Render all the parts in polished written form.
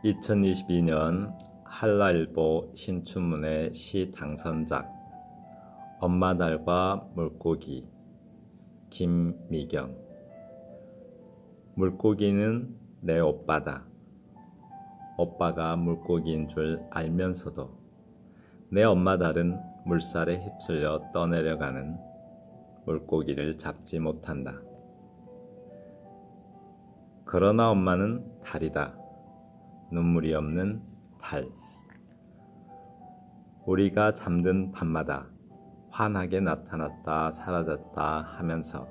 2022년 한라일보 신춘문예 시 당선작 엄마 달과 물고기 김미경. 물고기는 내 오빠다. 오빠가 물고기인 줄 알면서도 내 엄마 달은 물살에 휩쓸려 떠내려가는 물고기를 잡지 못한다. 그러나 엄마는 달이다. 눈물이 없는 달. 우리가 잠든 밤마다 환하게 나타났다 사라졌다 하면서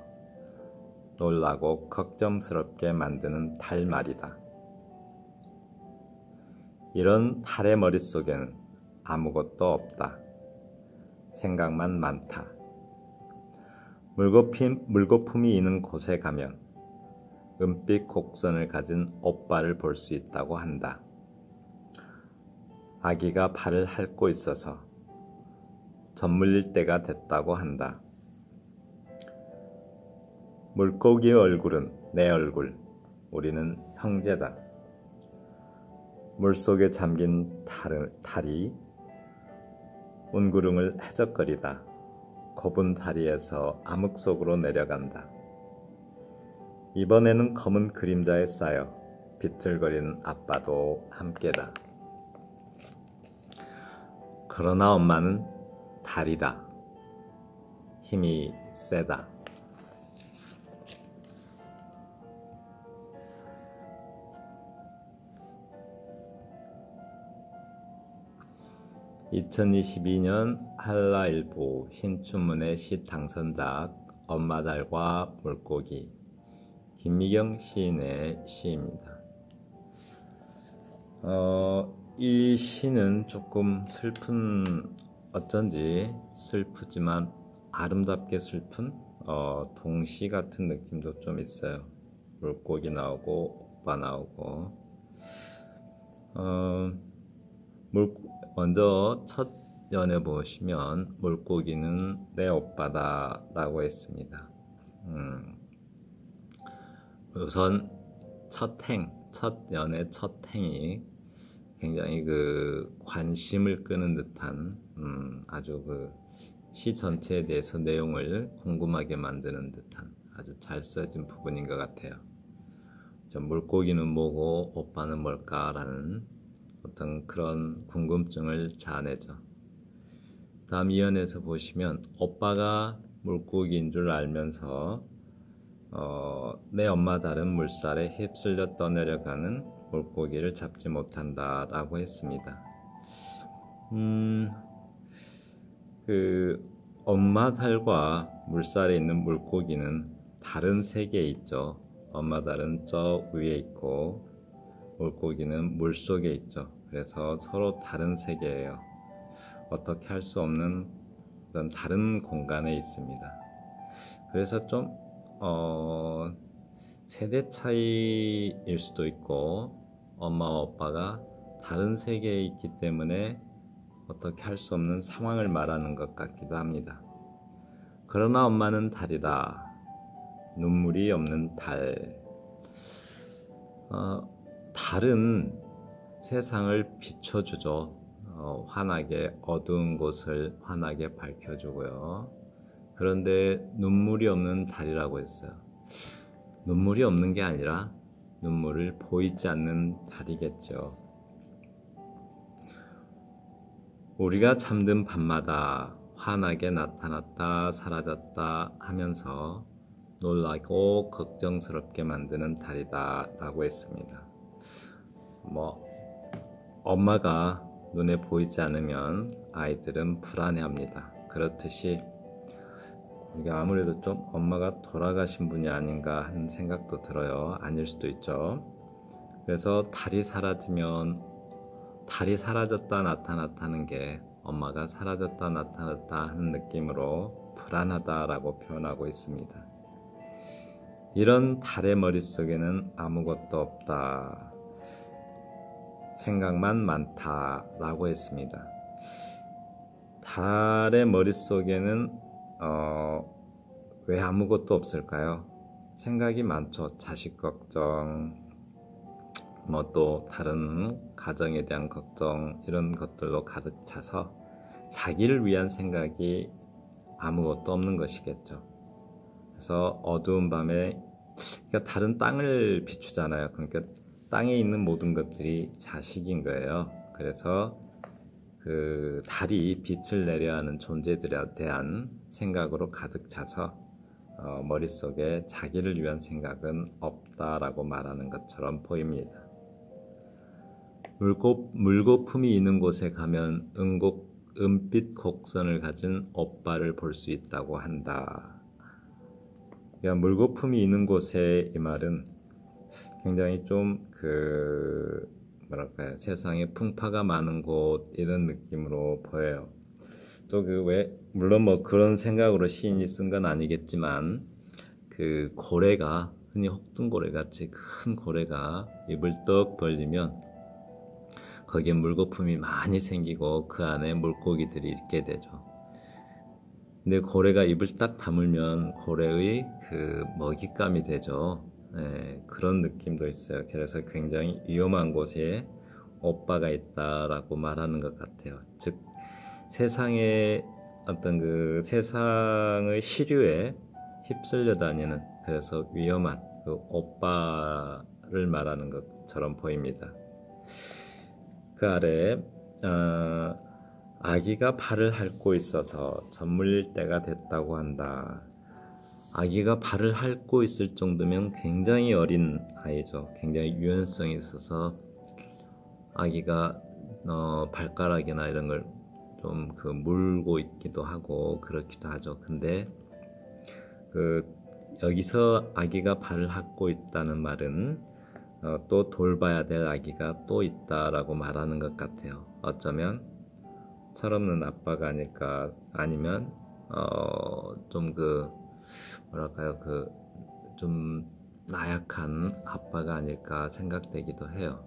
놀라고 걱정스럽게 만드는 달 말이다. 이런 달의 머릿속에는 아무것도 없다. 생각만 많다. 물거품이 있는 곳에 가면 은빛 곡선을 가진 오빠를 볼 수 있다고 한다. 아기가 발을 핥고 있어서 젖물릴 때가 됐다고 한다. 물고기의 얼굴은 내 얼굴. 우리는 형제다. 물속에 잠긴 달이 운구름을 해적거리다 좁은 다리에서 암흑 속으로 내려간다. 이번에는 검은 그림자에 쌓여 비틀거리는 아빠도 함께다. 그러나 엄마는 달이다. 힘이 세다. (2022년) 한라일보 신춘문예 시 당선작 엄마 달과 물고기 김미경 시인의 시입니다. 이 시는 조금 어쩐지 슬프지만 아름답게 슬픈 동시 같은 느낌도 좀 있어요. 물고기 나오고 오빠 나오고. 먼저 첫 연에 보시면 물고기는 내 오빠다 라고 했습니다. 우선 첫 연의 첫 행이 굉장히 관심을 끄는 듯한 아주 시 전체에 대해서 내용을 궁금하게 만드는 듯한 아주 잘 써진 부분인 것 같아요. 물고기는 뭐고 오빠는 뭘까라는 어떤 그런 궁금증을 자아내죠. 다음 2연에서 보시면 오빠가 물고기인 줄 알면서 내 엄마 달은 물살에 휩쓸려 떠내려가는 물고기를 잡지 못한다 라고 했습니다. 엄마 달과 물살에 있는 물고기는 다른 세계에 있죠. 엄마 달은 저 위에 있고 물고기는 물속에 있죠. 그래서 서로 다른 세계예요. 어떻게 할 수 없는 어떤 다른 공간에 있습니다. 그래서 좀 세대 차이일 수도 있고 엄마와 오빠가 다른 세계에 있기 때문에 어떻게 할 수 없는 상황을 말하는 것 같기도 합니다. 그러나 엄마는 달이다. 눈물이 없는 달. 달은 세상을 비춰주죠. 환하게 어두운 곳을 환하게 밝혀주고요. 그런데 눈물이 없는 달이라고 했어요. 눈물이 없는 게 아니라 눈물을 보이지 않는 달이겠죠. 우리가 잠든 밤마다 환하게 나타났다 사라졌다 하면서 놀라고 걱정스럽게 만드는 달이다 라고 했습니다. 엄마가 눈에 보이지 않으면 아이들은 불안해합니다. 그렇듯이 이게 아무래도 좀 엄마가 돌아가신 분이 아닌가 하는 생각도 들어요. 아닐 수도 있죠. 그래서 달이 사라졌다 나타났다는 게 엄마가 사라졌다 나타났다 하는 느낌으로 불안하다라고 표현하고 있습니다. 이런 달의 머릿속에는 아무것도 없다. 생각만 많다 라고 했습니다. 달의 머릿속에는 왜 아무것도 없을까요? 생각이 많죠. 자식 걱정, 뭐 또 다른 가정에 대한 걱정 이런 것들로 가득 차서 자기를 위한 생각이 아무것도 없는 것이겠죠. 그래서 어두운 밤에 그러니까 다른 땅을 비추잖아요. 그러니까 땅에 있는 모든 것들이 자식인 거예요. 그래서 그 달이 빛을 내려 하는 존재들에 대한 생각으로 가득 차서 머릿속에 자기를 위한 생각은 없다라고 말하는 것처럼 보입니다. 물거품이 있는 곳에 가면 은빛 곡선을 가진 오빠를 볼 수 있다고 한다. 그러니까 물거품이 있는 곳에 이 말은 굉장히 좀 뭐랄까요, 세상에 풍파가 많은 곳 이런 느낌으로 보여요. 또 물론 뭐 그런 생각으로 시인이 쓴 건 아니겠지만 그 고래가 흔히 혹등고래 같이 큰 고래가 입을 떡 벌리면 거기에 물거품이 많이 생기고 그 안에 물고기들이 있게 되죠. 근데 고래가 입을 딱 다물면 고래의 그 먹잇감이 되죠. 그런 느낌도 있어요. 그래서 굉장히 위험한 곳에 오빠가 있다라고 말하는 것 같아요. 즉 세상의 어떤 그 세상의 시류에 휩쓸려 다니는 그래서 위험한 그 오빠를 말하는 것처럼 보입니다. 그 아래 아기가 발을 핥고 있어서 젖물릴 때가 됐다고 한다. 아기가 발을 핥고 있을 정도면 굉장히 어린 아이죠. 굉장히 유연성이 있어서 아기가 발가락이나 이런 걸 좀 물고 있기도 하고 그렇기도 하죠. 근데 여기서 아기가 발을 핥고 있다는 말은 또 돌봐야 될 아기가 또 있다라고 말하는 것 같아요. 어쩌면 철없는 아빠가 아닐까, 아니면 좀 뭐랄까요, 좀 나약한 아빠가 아닐까 생각되기도 해요.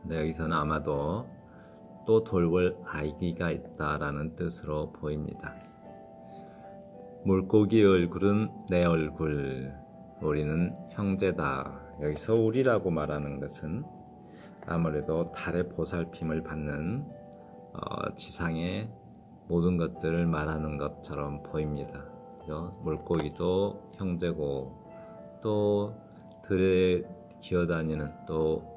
근데 여기서는 아마도 또 돌볼 아기가 있다라는 뜻으로 보입니다. 물고기 얼굴은 내 얼굴, 우리는 형제다. 여기서 우리라고 말하는 것은 아무래도 달의 보살핌을 받는 지상의 모든 것들을 말하는 것처럼 보입니다. 그죠? 물고기도 형제고 또 들에 기어다니는 또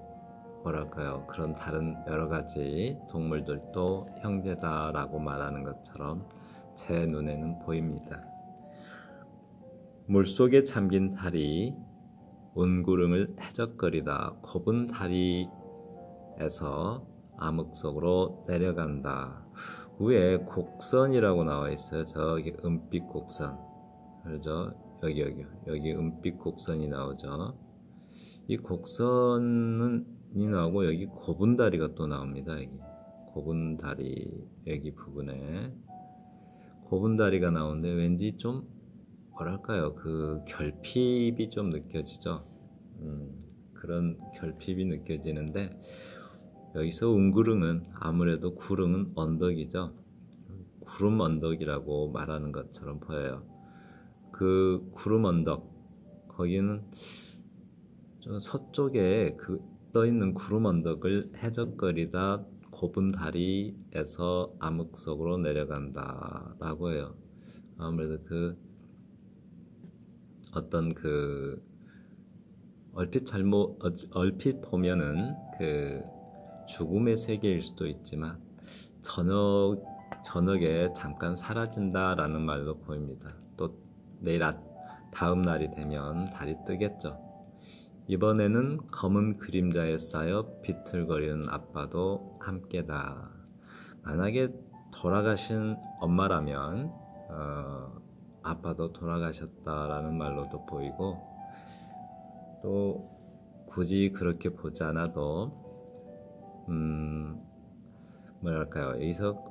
뭐랄까요, 그런 다른 여러 가지 동물들도 형제다라고 말하는 것처럼 제 눈에는 보입니다. 물속에 잠긴 달이 운구름을 해적거리다 곱은 다리에서 암흑 속으로 내려간다. 위에 곡선이라고 나와 있어요. 저기 은빛 곡선, 그렇죠? 여기 은빛 곡선이 나오죠. 이 곡선이 나오고 여기 곱은 다리가 또 나옵니다. 여기 곱은 다리, 여기 부분에 곱은 다리가 나오는데 왠지 좀 뭐랄까요, 그 결핍이 좀 느껴지죠. 그런 결핍이 느껴지는데 여기서 운구름은 아무래도 구름은 언덕이죠. 구름 언덕이라고 말하는 것처럼 보여요. 그 구름 언덕, 거기는 좀 서쪽에 떠있는 구름 언덕을 해적거리다 곱은 다리에서 암흑 속으로 내려간다 라고 해요. 아무래도 어떤 얼핏 보면은 죽음의 세계일 수도 있지만 저녁에 잠깐 사라진다라는 말로 보입니다. 또 다음 날이 되면 달이 뜨겠죠. 이번에는 검은 그림자에 쌓여 비틀거리는 아빠도 함께다. 만약에 돌아가신 엄마라면 아빠도 돌아가셨다라는 말로도 보이고, 또 굳이 그렇게 보지 않아도 뭐랄까요, 여기서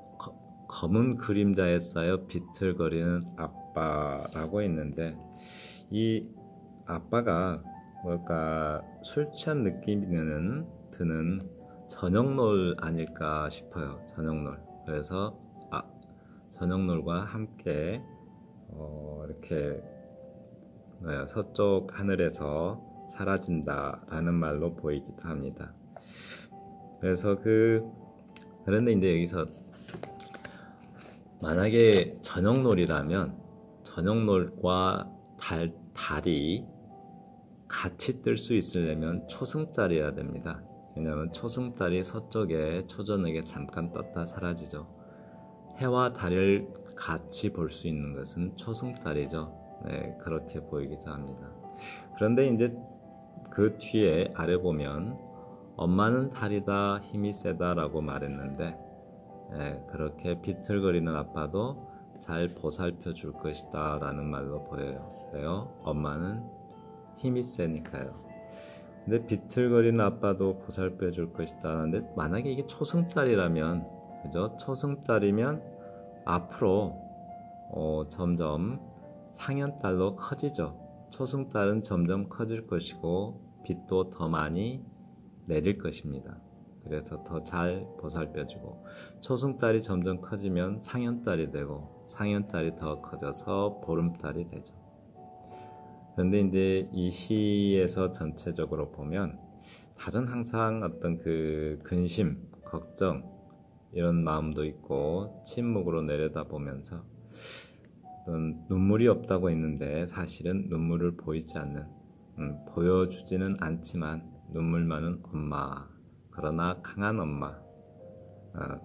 검은 그림자에 쌓여 비틀거리는 아빠라고 했는데 이 아빠가 뭘까, 술 취한 느낌이 드는 저녁놀 아닐까 싶어요. 저녁놀. 그래서 저녁놀과 함께 이렇게 서쪽 하늘에서 사라진다라는 말로 보이기도 합니다. 그래서 그런데 이제 여기서 만약에 저녁놀이라면 저녁놀과 달이 같이 뜰 수 있으려면 초승달이어야 됩니다. 왜냐하면 초승달이 서쪽에 초저녁에 잠깐 떴다 사라지죠. 해와 달을 같이 볼 수 있는 것은 초승달이죠. 네, 그렇게 보이기도 합니다. 그런데 이제 그 뒤에 아래 보면 엄마는 달이다 힘이 세다라고 말했는데, 네, 그렇게 비틀거리는 아빠도 잘 보살펴 줄 것이다 라는 말로 보여요. 왜요? 엄마는 힘이 세니까요. 근데 비틀거리는 아빠도 보살펴 줄 것이다 하는데, 만약에 이게 초승달이라면, 그죠? 초승달이면 앞으로 점점 상현달로 커지죠. 초승달은 점점 커질 것이고 빛도 더 많이 내릴 것입니다. 그래서 더 잘 보살펴주고, 초승달이 점점 커지면 상현달이 되고, 상현달이 더 커져서 보름달이 되죠. 그런데 이제 이 시에서 전체적으로 보면 달은 항상 어떤 그 근심, 걱정 이런 마음도 있고 침묵으로 내려다보면서 눈물이 없다고 했는데 사실은 눈물을 보이지 않는, 보여주지는 않지만 눈물 많은 엄마, 그러나 강한 엄마,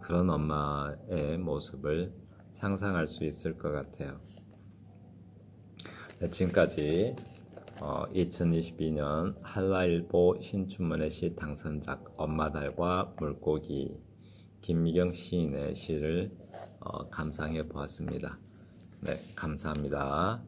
그런 엄마의 모습을 상상할 수 있을 것 같아요. 네, 지금까지 2022년 한라일보 신춘문예 시 당선작 엄마달과 물고기 김미경 시인의 시를 감상해 보았습니다. 네, 감사합니다.